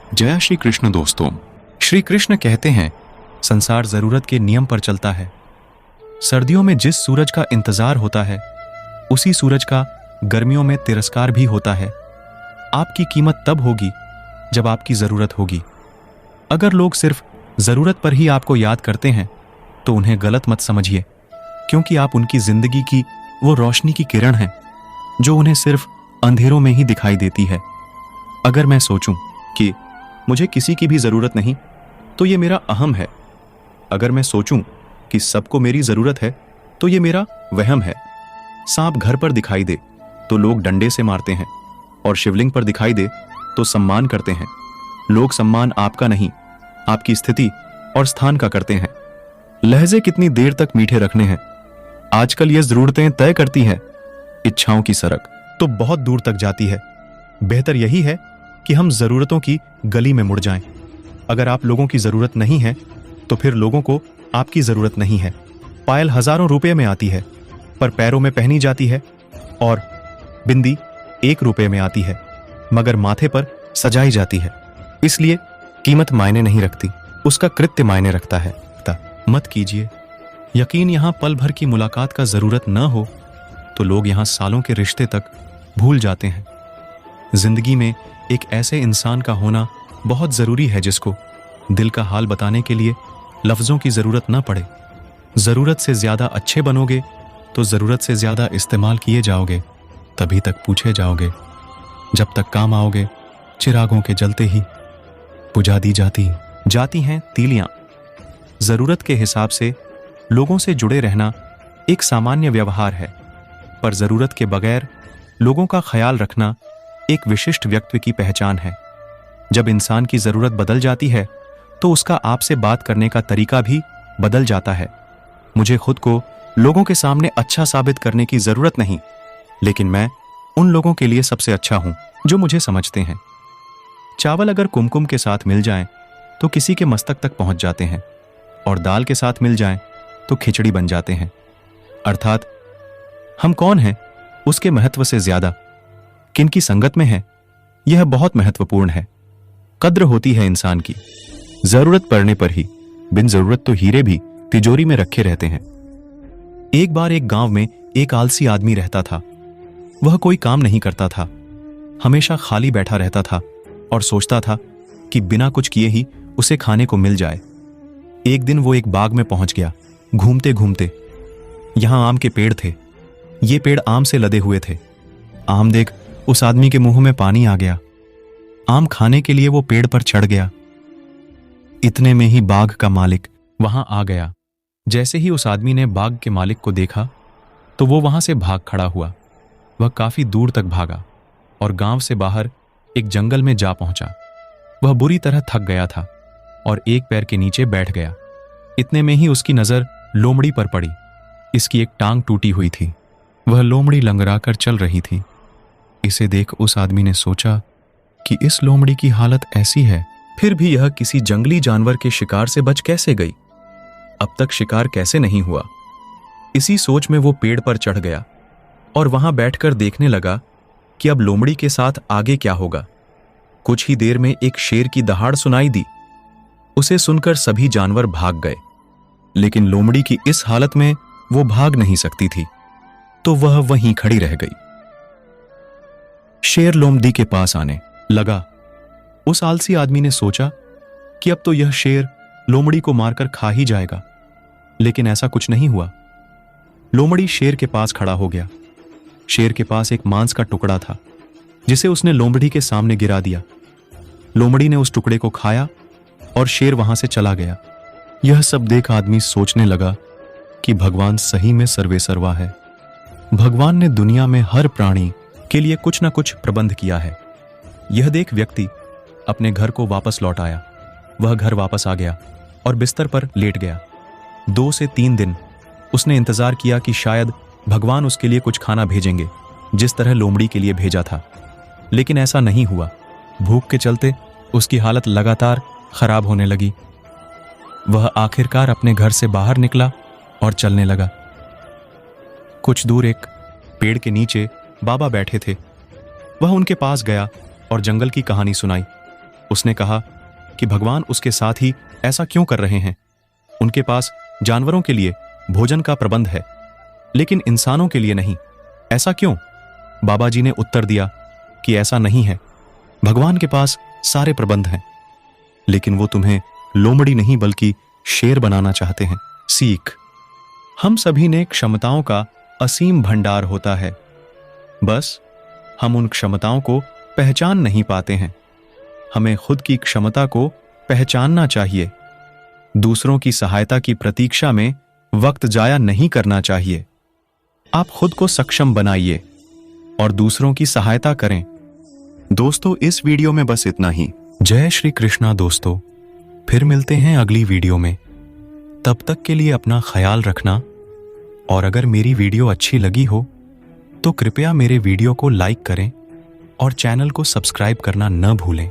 जय श्री कृष्ण दोस्तों। श्री कृष्ण कहते हैं संसार जरूरत के नियम पर चलता है। सर्दियों में जिस सूरज का इंतजार होता है उसी सूरज का गर्मियों में तिरस्कार भी होता है। आपकी कीमत तब होगी जब आपकी जरूरत होगी। अगर लोग सिर्फ जरूरत पर ही आपको याद करते हैं तो उन्हें गलत मत समझिए, क्योंकि आप उनकी जिंदगी की वो रोशनी की किरण हैं जो उन्हें सिर्फ अंधेरों में ही दिखाई देती है। अगर मैं सोचूं कि मुझे किसी की भी जरूरत नहीं तो ये मेरा अहम है। अगर मैं सोचूं कि सबको मेरी जरूरत है तो ये मेरा वहम है। सांप घर पर दिखाई दे तो लोग डंडे से मारते हैं और शिवलिंग पर दिखाई दे तो सम्मान करते हैं। लोग सम्मान आपका नहीं, आपकी स्थिति और स्थान का करते हैं। लहजे कितनी देर तक मीठे रखने हैं, आजकल ये जरूरतें तय करती हैं। इच्छाओं की सड़क तो बहुत दूर तक जाती है। बेहतर यही है कि हम जरूरतों की गली में मुड़ जाएं। अगर आप लोगों की जरूरत नहीं है तो फिर लोगों को आपकी जरूरत नहीं है। पायल हजारों रुपए में आती है पर पैरों में पहनी जाती है, और बिंदी 1 रुपए में आती है मगर माथे पर सजाई जाती है। इसलिए कीमत मायने नहीं रखती, उसका कृत्य मायने रखता है। मत कीजिए यकीन, यहां पल भर की मुलाकात का जरूरत न हो तो लोग यहां सालों के रिश्ते तक भूल जाते हैं। जिंदगी में एक ऐसे इंसान का होना बहुत जरूरी है जिसको दिल का हाल बताने के लिए लफ्जों की जरूरत न पड़े। जरूरत से ज्यादा अच्छे बनोगे तो जरूरत से ज्यादा इस्तेमाल किए जाओगे, तभी तक पूछे जाओगे। जब तक काम आओगे चिरागों के जलते ही बुझा दी जाती हैं तीलियां। जरूरत के हिसाब से लोगों से जुड़े रहना एक सामान्य व्यवहार है, पर जरूरत के बगैर लोगों का ख्याल रखना एक विशिष्ट व्यक्ति की पहचान है। जब इंसान की जरूरत बदल जाती है तो उसका आपसे बात करने का तरीका भी बदल जाता है। मुझे खुद को लोगों के सामने अच्छा साबित करने की जरूरत नहीं, लेकिन मैं उन लोगों के लिए सबसे अच्छा हूं जो मुझे समझते हैं। चावल अगर कुमकुम के साथ मिल जाएं तो किसी के मस्तक तक पहुंच जाते हैं, और दाल के साथ मिल जाएं तो खिचड़ी बन जाते हैं। अर्थात हम कौन हैं उसके महत्व से ज्यादा किनकी संगत में है यह बहुत महत्वपूर्ण है। कद्र होती है इंसान की जरूरत पड़ने पर ही। बिन जरूरत तो हीरे भी तिजोरी में रखे रहते हैं। एक बार एक गांव में एक आलसी आदमी रहता था। वह कोई काम नहीं करता था, हमेशा खाली बैठा रहता था और सोचता था कि बिना कुछ किए ही उसे खाने को मिल जाए। एक दिन वो एक बाग में पहुंच गया। घूमते घूमते यहां आम के पेड़ थे। ये पेड़ आम से लदे हुए थे। आम देख उस आदमी के मुंह में पानी आ गया। आम खाने के लिए वो पेड़ पर चढ़ गया। इतने में ही बाग का मालिक वहां आ गया। जैसे ही उस आदमी ने बाग के मालिक को देखा तो वो वहां से भाग खड़ा हुआ। वह काफी दूर तक भागा और गांव से बाहर एक जंगल में जा पहुंचा। वह बुरी तरह थक गया था और एक पैर के नीचे बैठ गया। इतने में ही उसकी नजर लोमड़ी पर पड़ी। इसकी एक टांग टूटी हुई थी। वह लोमड़ी लंगड़ा कर चल रही थी। इसे देख उस आदमी ने सोचा कि इस लोमड़ी की हालत ऐसी है, फिर भी यह किसी जंगली जानवर के शिकार से बच कैसे गई? अब तक शिकार कैसे नहीं हुआ? इसी सोच में वो पेड़ पर चढ़ गया और वहां बैठकर देखने लगा कि अब लोमड़ी के साथ आगे क्या होगा। कुछ ही देर में एक शेर की दहाड़ सुनाई दी। उसे सुनकर सभी जानवर भाग गए, लेकिन लोमड़ी की इस हालत में वो भाग नहीं सकती थी, तो वह वहीं खड़ी रह गई। शेर लोमड़ी के पास आने लगा। उस आलसी आदमी ने सोचा कि अब तो यह शेर लोमड़ी को मारकर खा ही जाएगा, लेकिन ऐसा कुछ नहीं हुआ। लोमड़ी शेर के पास खड़ा हो गया। शेर के पास एक मांस का टुकड़ा था जिसे उसने लोमड़ी के सामने गिरा दिया। लोमड़ी ने उस टुकड़े को खाया और शेर वहां से चला गया। यह सब देख आदमी सोचने लगा कि भगवान सही में सर्वेसर्वा है। भगवान ने दुनिया में हर प्राणी के लिए कुछ ना कुछ प्रबंध किया है। यह देख व्यक्ति अपने घर को वापस लौट आया। वह घर वापस आ गया और बिस्तर पर लेट गया। 2 से 3 दिन उसने इंतजार किया कि शायद भगवान उसके लिए कुछ खाना भेजेंगे, जिस तरह लोमड़ी के लिए भेजा था, लेकिन ऐसा नहीं हुआ। भूख के चलते उसकी हालत लगातार खराब होने लगी। वह आखिरकार अपने घर से बाहर निकला और चलने लगा। कुछ दूर एक पेड़ के नीचे बाबा बैठे थे। वह उनके पास गया और जंगल की कहानी सुनाई। उसने कहा कि भगवान उसके साथ ही ऐसा क्यों कर रहे हैं? उनके पास जानवरों के लिए भोजन का प्रबंध है, लेकिन इंसानों के लिए नहीं। ऐसा क्यों? बाबा जी ने उत्तर दिया कि ऐसा नहीं है। भगवान के पास सारे प्रबंध हैं, लेकिन वो तुम्हें लोमड़ी नहीं बल्कि शेर बनाना चाहते हैं। सीख: हम सभी ने क्षमताओं का असीम भंडार होता है, बस हम उन क्षमताओं को पहचान नहीं पाते हैं। हमें खुद की क्षमता को पहचानना चाहिए। दूसरों की सहायता की प्रतीक्षा में वक्त जाया नहीं करना चाहिए। आप खुद को सक्षम बनाइए और दूसरों की सहायता करें। दोस्तों, इस वीडियो में बस इतना ही। जय श्री कृष्णा दोस्तों, फिर मिलते हैं अगली वीडियो में। तब तक के लिए अपना ख्याल रखना, और अगर मेरी वीडियो अच्छी लगी हो तो कृपया मेरे वीडियो को लाइक करें और चैनल को सब्सक्राइब करना न भूलें।